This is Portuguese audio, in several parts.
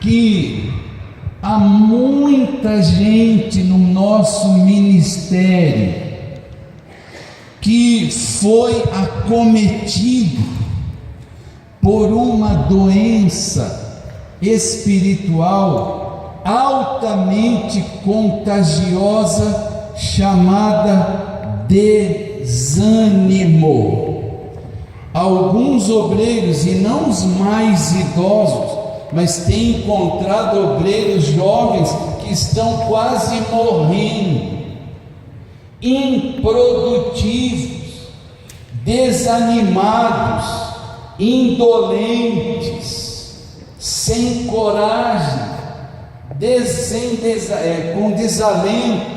que há muita gente no nosso ministério que foi acometido por uma doença espiritual altamente contagiosa chamada desânimo. Alguns obreiros, e não os mais idosos, mas tem encontrado obreiros jovens que estão quase morrendo, improdutivos, desanimados, indolentes, sem coragem, com desalento.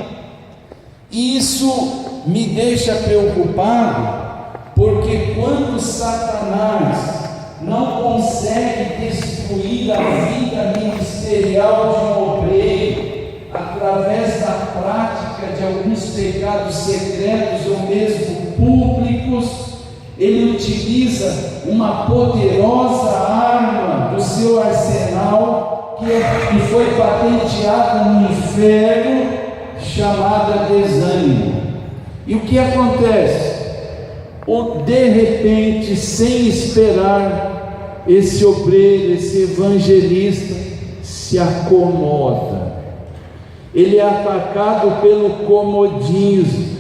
Isso me deixa preocupado, porque quando Satanás não consegue destruir a vida ministerial de um obreiro através da prática de alguns pecados secretos ou mesmo públicos, ele utiliza uma poderosa arma do seu arsenal que foi patenteada no inferno, chamada desânimo. E o que acontece? De repente, sem esperar, esse obreiro, esse evangelista se acomoda. Ele é atacado pelo comodismo,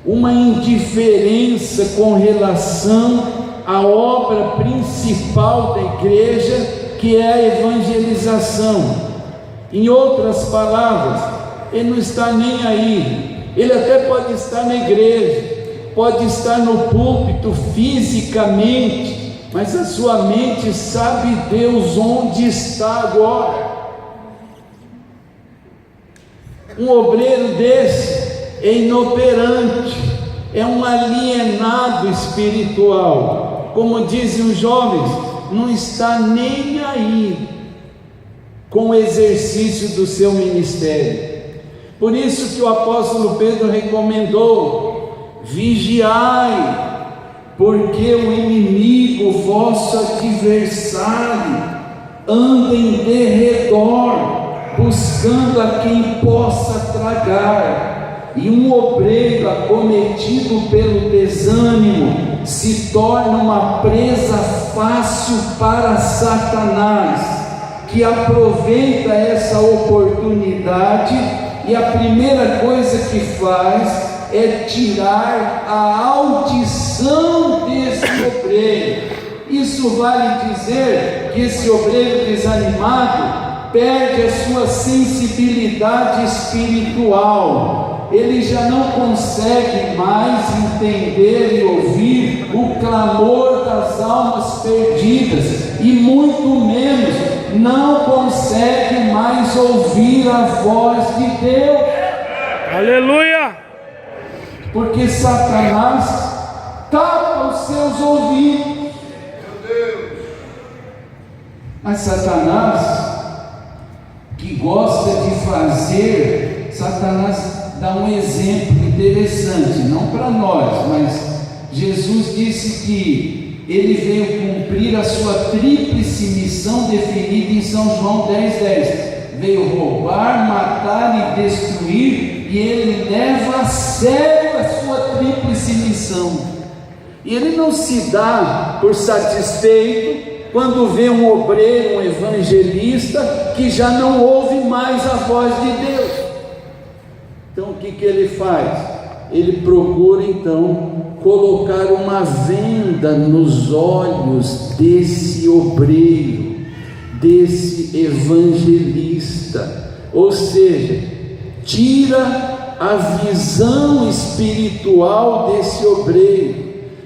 uma indiferença com relação à obra principal da igreja, que é a evangelização. Em outras palavras, ele não está nem aí. Ele até pode estar na igreja, pode estar no púlpito fisicamente, mas a sua mente sabe Deus onde está agora. Um obreiro desse é inoperante, é um alienado espiritual, como dizem os jovens, não está nem aí com o exercício do seu ministério. Por isso que o apóstolo Pedro recomendou: vigiai, porque o inimigo, vosso adversário, anda em derredor, buscando a quem possa tragar. E um obreiro acometido pelo desânimo se torna uma presa fácil para Satanás, que aproveita essa oportunidade, e a primeira coisa que faz é tirar a audição desse obreiro. Isso vale dizer que esse obreiro desanimado perde a sua sensibilidade espiritual. Ele já não consegue mais entender e ouvir o clamor das almas perdidas, e muito menos não consegue mais ouvir a voz de Deus. Aleluia! Porque Satanás tapa os seus ouvidos. Mas Satanás, que gosta de fazer, Satanás dá um exemplo interessante, não para nós, mas Jesus disse que ele veio cumprir a sua tríplice missão definida em São João 10:10. Veio roubar, matar e destruir, e ele leva a sério a sua tríplice missão. E ele não se dá por satisfeito quando vê um obreiro, um evangelista, que já não ouve mais a voz de Deus. Então o que ele faz? Ele procura então colocar uma venda nos olhos desse obreiro, desse evangelista, ou seja, tira a visão espiritual desse obreiro,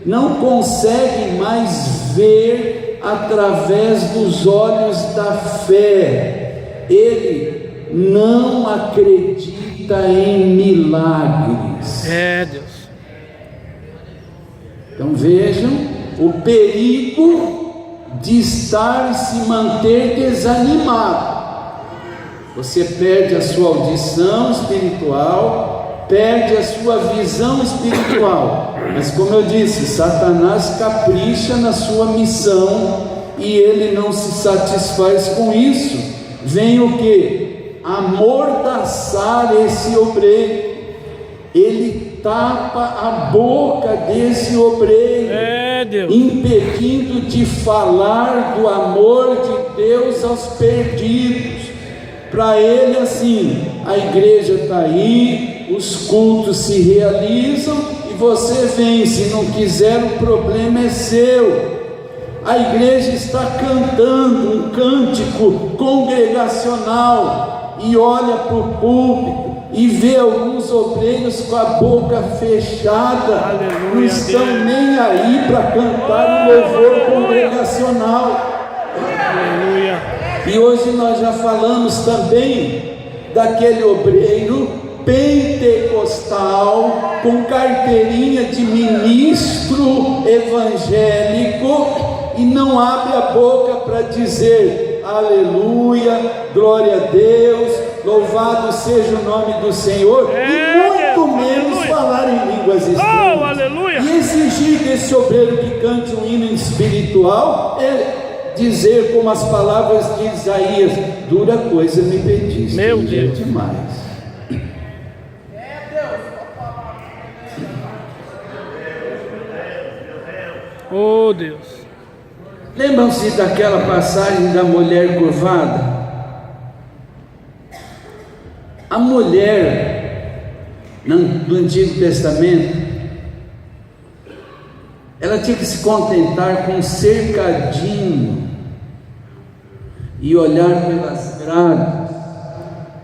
não consegue mais ver através dos olhos da fé, ele não acredita em milagres. Deus. Então vejam o perigo de estar e se manter desanimado. Você perde a sua audição espiritual, perde a sua visão espiritual. Mas como eu disse, Satanás capricha na sua missão, e ele não se satisfaz com isso. vem o que? Amordaçar esse obreiro. Ele tapa a boca desse obreiro, impedindo de falar do amor de Deus aos perdidos. Para ele, assim, a igreja está aí, os cultos se realizam e você vem. Se não quiser, o problema é seu. A igreja está cantando um cântico congregacional e olha para o púlpito e vê alguns obreiros com a boca fechada. Aleluia, não estão nem aí para cantar o louvor congregacional. Aleluia. E hoje nós já falamos também daquele obreiro pentecostal com carteirinha de ministro evangélico e não abre a boca para dizer aleluia, glória a Deus, louvado seja o nome do Senhor, e muito menos falar em línguas estranhas. E exigir desse obreiro que cante um hino espiritual é dizer, como as palavras de Isaías: dura coisa me pediste. Meu Deus, demais. Oh Deus. Lembram-se daquela passagem da mulher curvada? A mulher do Antigo Testamento, ela tinha que se contentar com um cercadinho e olhar pelas grades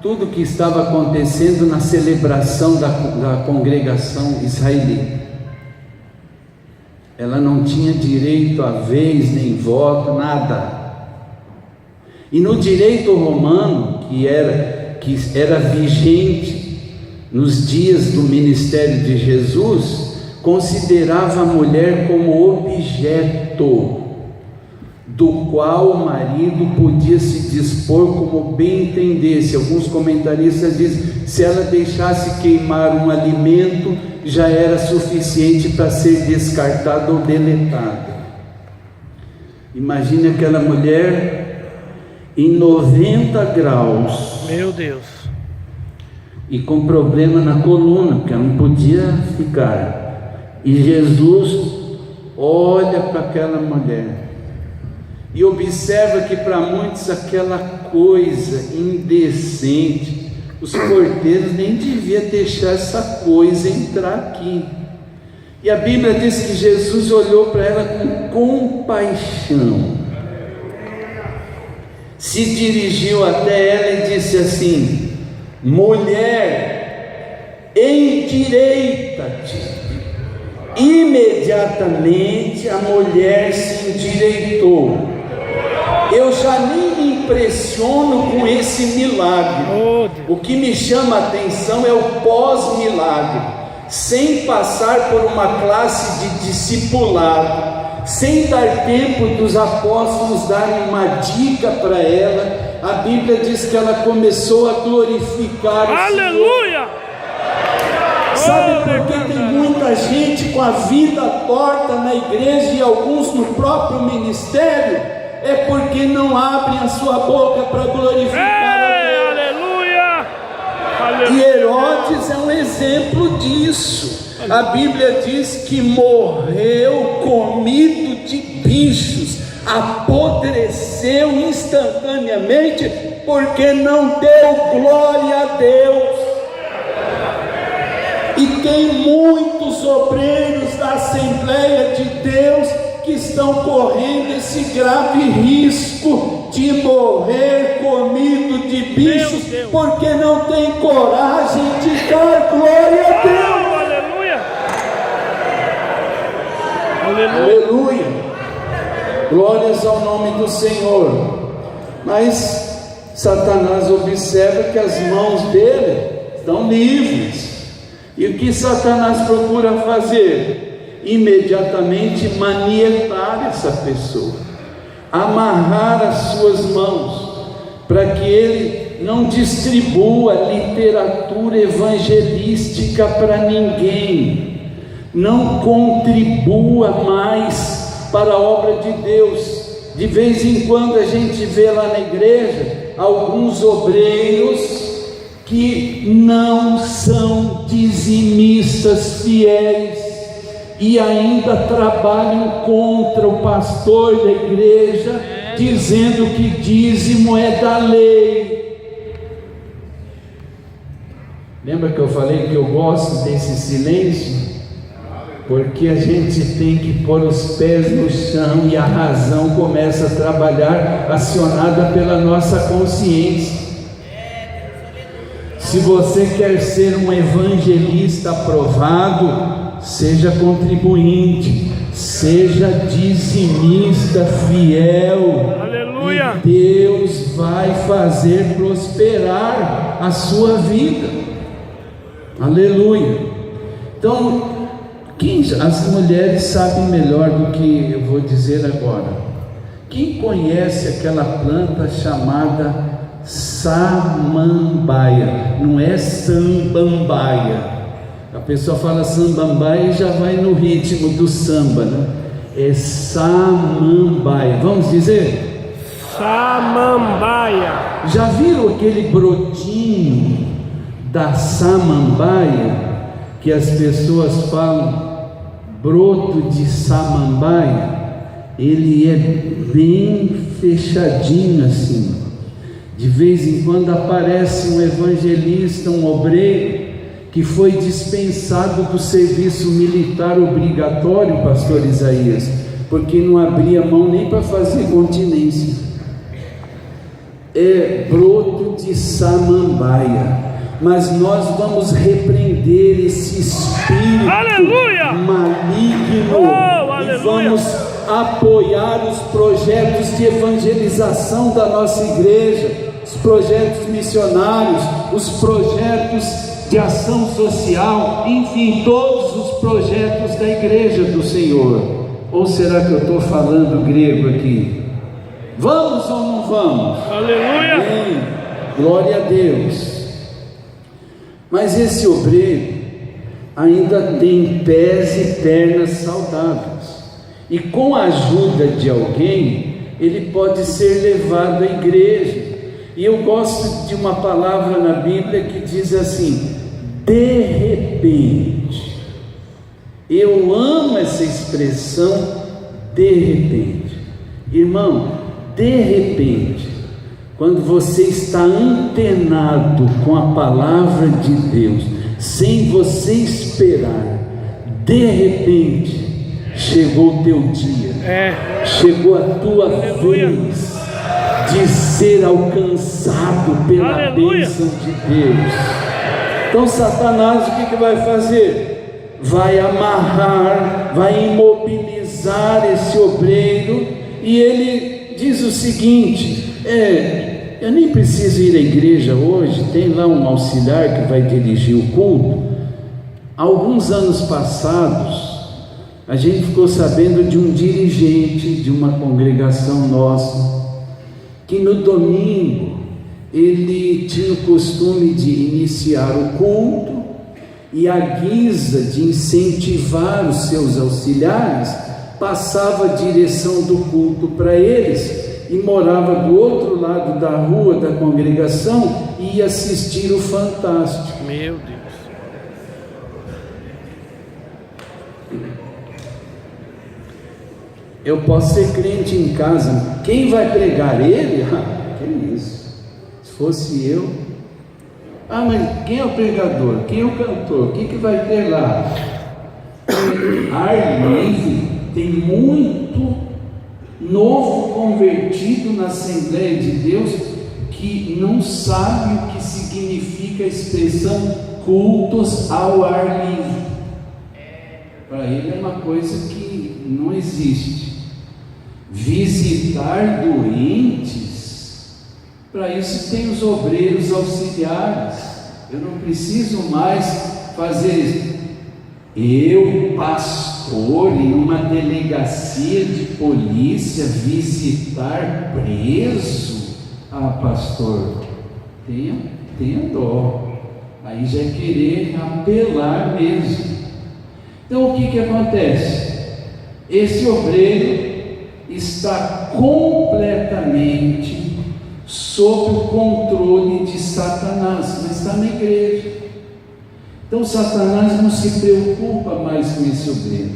tudo que estava acontecendo na celebração da congregação israelita. Ela não tinha direito a vez, nem voto, nada. E no direito romano, que era vigente nos dias do ministério de Jesus, considerava a mulher como objeto do qual o marido podia se dispor como bem entendesse. Alguns comentaristas dizem: se ela deixasse queimar um alimento, já era suficiente para ser descartado ou deletado. Imagine aquela mulher em 90 graus, meu Deus, e com problema na coluna, porque ela não podia ficar. E Jesus olha para aquela mulher e observa que para muitos aquela coisa indecente, os porteiros nem deviam deixar essa coisa entrar aqui. E a Bíblia diz que Jesus olhou para ela com compaixão, se dirigiu até ela e disse assim: mulher, endireita-te. Imediatamente a mulher se endireitou. Eu já nem me impressiono com esse milagre. O que me chama a atenção é o pós-milagre. Sem passar por uma classe de discipulado, sem dar tempo dos apóstolos darem uma dica para ela, a Bíblia diz que ela começou a glorificar o Senhor. Aleluia! Sabe por que tem muita gente com a vida torta na igreja e alguns no próprio ministério? É porque não abrem a sua boca para glorificar a Deus. Aleluia! E Herodes é um exemplo disso. A Bíblia diz que morreu comido de bichos, apodreceu instantaneamente, porque não deu glória a Deus. E tem muitos obreiros da Assembleia de Deus que estão correndo esse grave risco de morrer comido de bichos, porque não tem coragem de dar glória a Deus. Aleluia! Aleluia! Glórias ao nome do Senhor. Mas Satanás observa que as mãos dele estão livres. E o que Satanás procura fazer? Imediatamente manietar essa pessoa, amarrar as suas mãos, para que ele não distribua literatura evangelística para ninguém, não contribua mais para a obra de Deus. De vez em quando a gente vê lá na igreja alguns obreiros que não são dizimistas fiéis e ainda trabalham contra o pastor da igreja, dizendo que dízimo é da lei. Lembra que eu falei que eu gosto desse silêncio? Porque a gente tem que pôr os pés no chão e a razão começa a trabalhar, acionada pela nossa consciência. Se você quer ser um evangelista aprovado, seja contribuinte, seja dizimista fiel. Aleluia! E Deus vai fazer prosperar a sua vida. Aleluia! Então, as mulheres sabem melhor do que eu vou dizer agora. Quem conhece aquela planta chamada samambaia? Não é sambambaia. A pessoa fala sambambaia e já vai no ritmo do samba, né? É samambaia. Vamos dizer? Samambaia. Já viram aquele brotinho da samambaia que as pessoas falam broto de samambaia? Ele é bem fechadinho assim. De vez em quando aparece um evangelista, um obreiro que foi dispensado do serviço militar obrigatório, pastor Isaías, porque não abria mão nem para fazer continência. É broto de samambaia. Mas nós vamos repreender esse espírito maligno e vamos apoiar os projetos de evangelização da nossa igreja, os projetos missionários, os projetos de ação social, enfim, todos os projetos da igreja do Senhor. Ou será que eu estou falando grego aqui? Vamos ou não vamos? Aleluia! Amém. Glória a Deus. Mas esse obreiro ainda tem pés e pernas saudáveis, e com a ajuda de alguém, ele pode ser levado à igreja. E eu gosto de uma palavra na Bíblia que diz assim: de repente. Eu amo essa expressão, de repente. Irmão, de repente, quando você está antenado com a palavra de Deus, sem você esperar, de repente, chegou o teu dia, chegou a tua vez de ser alcançado pela bênção de Deus. Então Satanás o que vai fazer? Vai amarrar, vai imobilizar esse obreiro, e ele diz o seguinte: eu nem preciso ir à igreja hoje, tem lá um auxiliar que vai dirigir o culto. Alguns anos passados, a gente ficou sabendo de um dirigente de uma congregação nossa, que no domingo ele tinha o costume de iniciar o culto, e à guisa de incentivar os seus auxiliares, passava a direção do culto para eles, e morava do outro lado da rua da congregação e ia assistir o Fantástico. Meu Deus. Eu posso ser crente em casa, quem vai pregar? Ele? Que isso? Se fosse eu. Mas quem é o pregador? Quem é o cantor? O que vai ter lá? Ar livre. Tem muito novo convertido na Assembleia de Deus que não sabe o que significa a expressão cultos ao ar livre. Para ele é uma coisa que não existe. Visitar doentes, para isso tem os obreiros auxiliares. Eu não preciso mais fazer isso. Eu, pastor, em uma delegacia de polícia, visitar preso? Pastor, tenha dó. Aí já é querer apelar mesmo. Então o que acontece? Esse obreiro está completamente sob o controle de Satanás, mas está na igreja. Então Satanás não se preocupa mais com esse obreiro,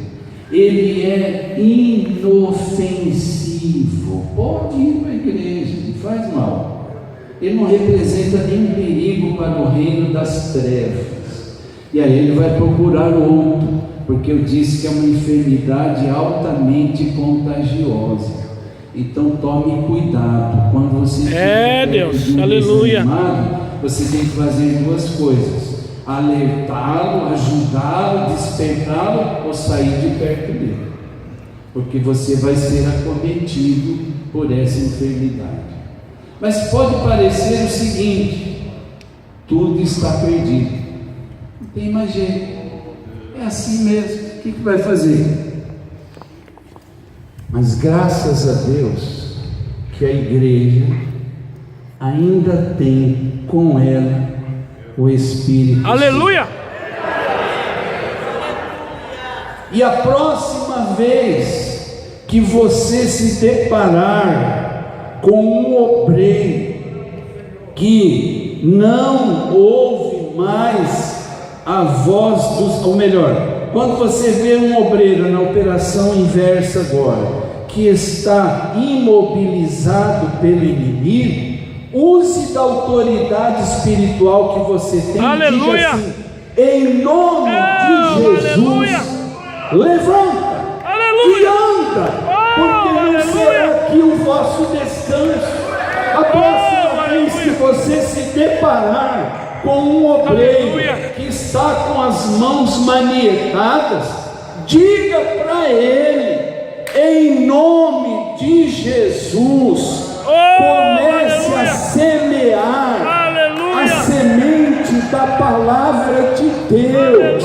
ele é inofensivo, pode ir para a igreja, não faz mal, ele não representa nenhum perigo para o reino das trevas. E aí ele vai procurar outro, porque eu disse que é uma enfermidade altamente contagiosa. Então tome cuidado, quando você estiver Deus, aleluia, você tem que fazer duas coisas: alertá-lo, ajudá-lo, despertá-lo ou sair de perto dele, porque você vai ser acometido por essa enfermidade. Mas pode parecer o seguinte: tudo está perdido, não tem mais jeito, é assim mesmo, o que vai fazer? Mas graças a Deus que a igreja ainda tem com ela o Espírito aleluia. Santo. E a próxima vez que você se deparar com um obreiro que não ouve mais a voz dos, ou melhor, quando você vê um obreiro na operação inversa agora, que está imobilizado pelo inimigo, use da autoridade espiritual que você tem, aleluia, diga assim: em nome de Jesus, aleluia, levanta, aleluia, e anda, porque não será aqui o vosso descanso. A próxima vez que você se deparar com um obreiro que está com as mãos manietadas, diga para ele: em nome de Jesus, comece a semear a semente da palavra de Deus.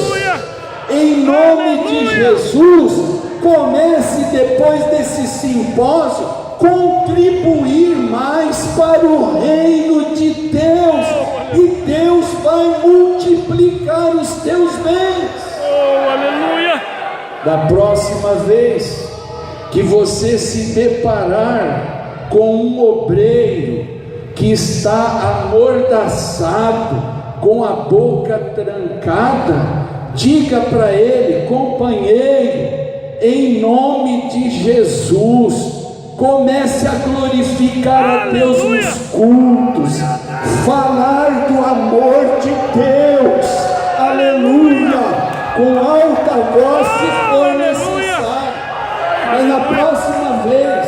Em nome de Jesus, comece, depois desse simpósio, contribuir mais para o reino de Deus, e Deus vai multiplicar os teus bens. Aleluia. Da próxima vez que você se deparar com um obreiro que está amordaçado, com a boca trancada, diga para ele: companheiro, em nome de Jesus, comece a glorificar a Deus nos cultos, falar do amor de Deus, aleluia, com alta voz se for necessário. Mas na próxima vez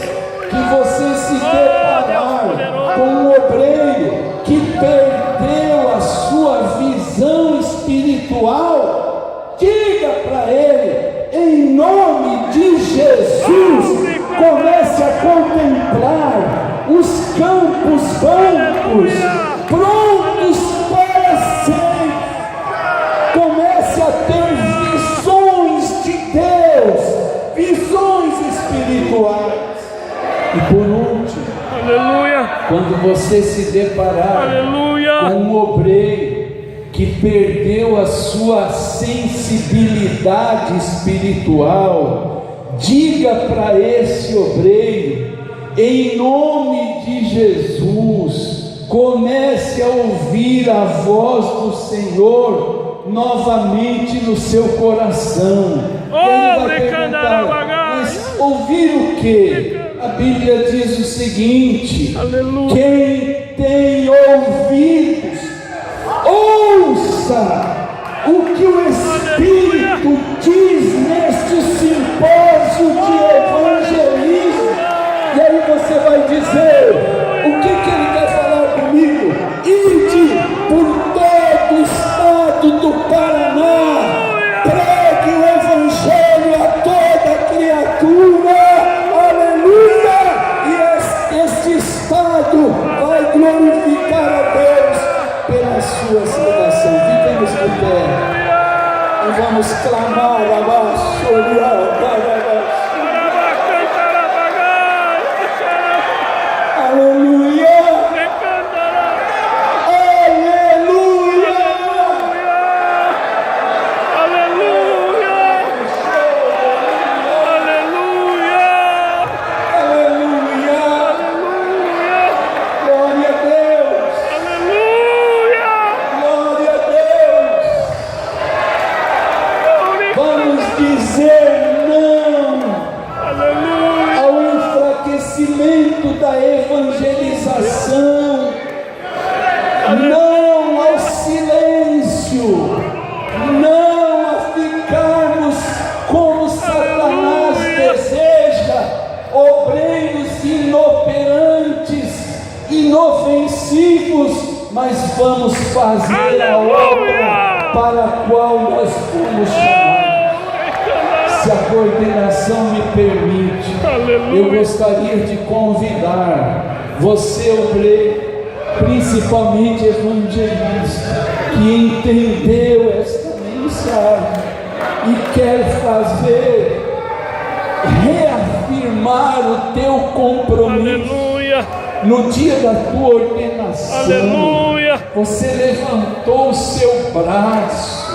que você se deparar com um obreiro que perdeu a sua visão espiritual, diga para ele: em nome de Jesus, comece a contemplar os campos brancos, prontos para sempre. Comece a ter visões de Deus, visões espirituais. E por último, aleluia, quando você se deparar com um obreiro que perdeu a sua sensibilidade espiritual, diga para esse obreiro: em nome de Jesus, comece a ouvir a voz do Senhor novamente no seu coração. Ele vai perguntar: mas ouvir o quê? A Bíblia diz o seguinte: aleluia, quem tem ouvidos, ouça o que o Espírito diz neste simpósio de evangelismo. E aí você vai dizer: o que ele quer falar comigo? Ide por todo o estado do Paraná, pregue o evangelho a toda criatura, aleluia, e este estado vai glorificar a Deus pela sua salvação. Fiquemos de pé e vamos clamar abaixo, aleluia, aleluia, aleluia, aleluia, aleluia, glória a oração, não ao silêncio, não a ficarmos como Satanás deseja, obreiros inoperantes, inofensivos, mas vamos fazer a obra para a qual nós fomos chamados. Se a coordenação me permite, eu gostaria de convidar você, obreiro, principalmente evangelista, que entendeu esta mensagem e quer reafirmar o teu compromisso. Aleluia. No dia da tua ordenação, Aleluia. você levantou o seu braço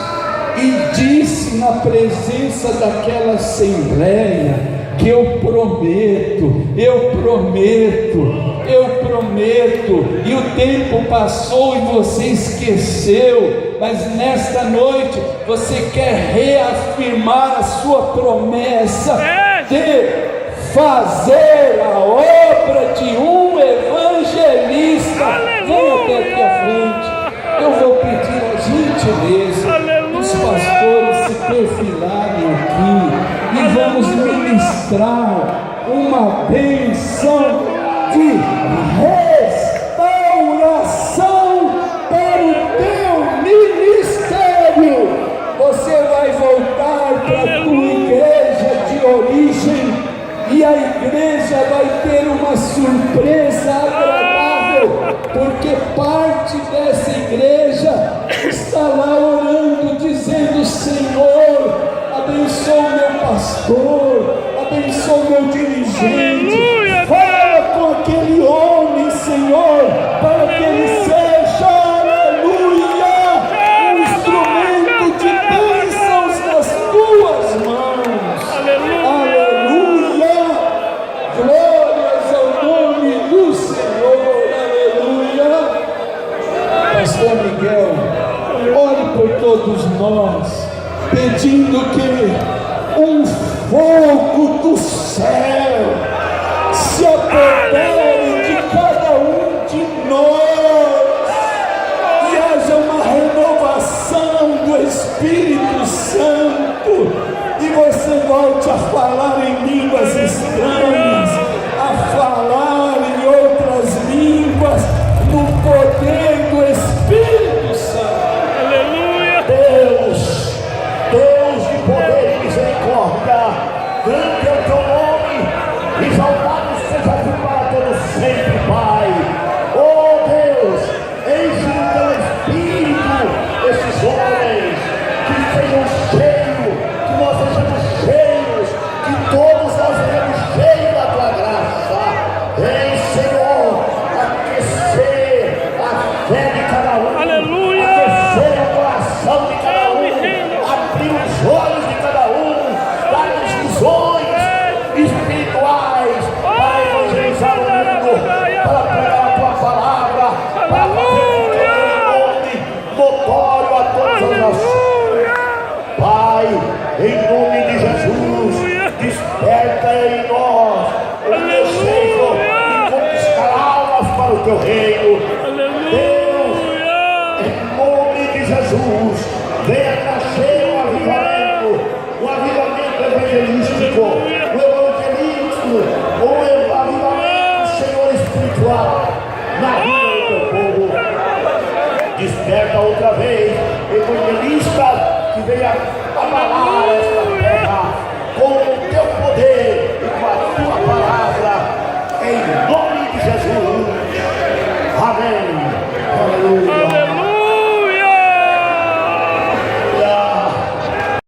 e disse na presença daquela assembleia que eu prometo, e o tempo passou e você esqueceu, mas nesta noite você quer reafirmar a sua promessa de fazer a obra de um evangelista. Venha até aqui à frente, eu vou pedir a gentileza dos pastores se perfilarem aqui e vamos ministrar uma bênção de restauração para o teu ministério. Você vai voltar para a tua igreja de origem e a igreja vai ter uma surpresa agradável, porque parte dessa igreja está lá orando, dizendo: Senhor, abençoa meu pastor, abençoa meu dirigente, fala com aquele homem, Senhor, para que ele seja, aleluia, um instrumento de bênçãos nas tuas mãos. Aleluia, glórias ao nome do Senhor, aleluia. Pastor Miguel, ore por todos nós, pedindo que um fogo do céu se apodere de cada um de nós e haja uma renovação do Espírito Santo e você volte a falar em línguas estranhas, a falar em outras línguas no poder do Espírito Santo. Aleluia. Deus de poder e misericórdia, grande é o teu nome, exaltado seja tu para todos sempre, Pai. Oh Deus, enche no teu Espírito esses homens, que sejam cheios, que nós sejamos cheios, que todos nós sejamos cheios da tua graça. Vem, Senhor, aquecer a fé de cada um, Aleluia. aquecer o coração de cada um, abrir os olhos de cada um, dar-nos visões espirituais para evangelizar o mundo, para pregar a tua palavra, para fazer o teu nome notório a todas as nações. Pai, em nome de Jesus, desperta em nós o desejo de conquistar almas para o teu reino. Deus, em nome de Jesus, venha nascer um avivamento evangelístico, um avivamento, Senhor, espiritual na vida do teu povo. Desperta outra vez, evangelista, que venha abalar esta terra com o teu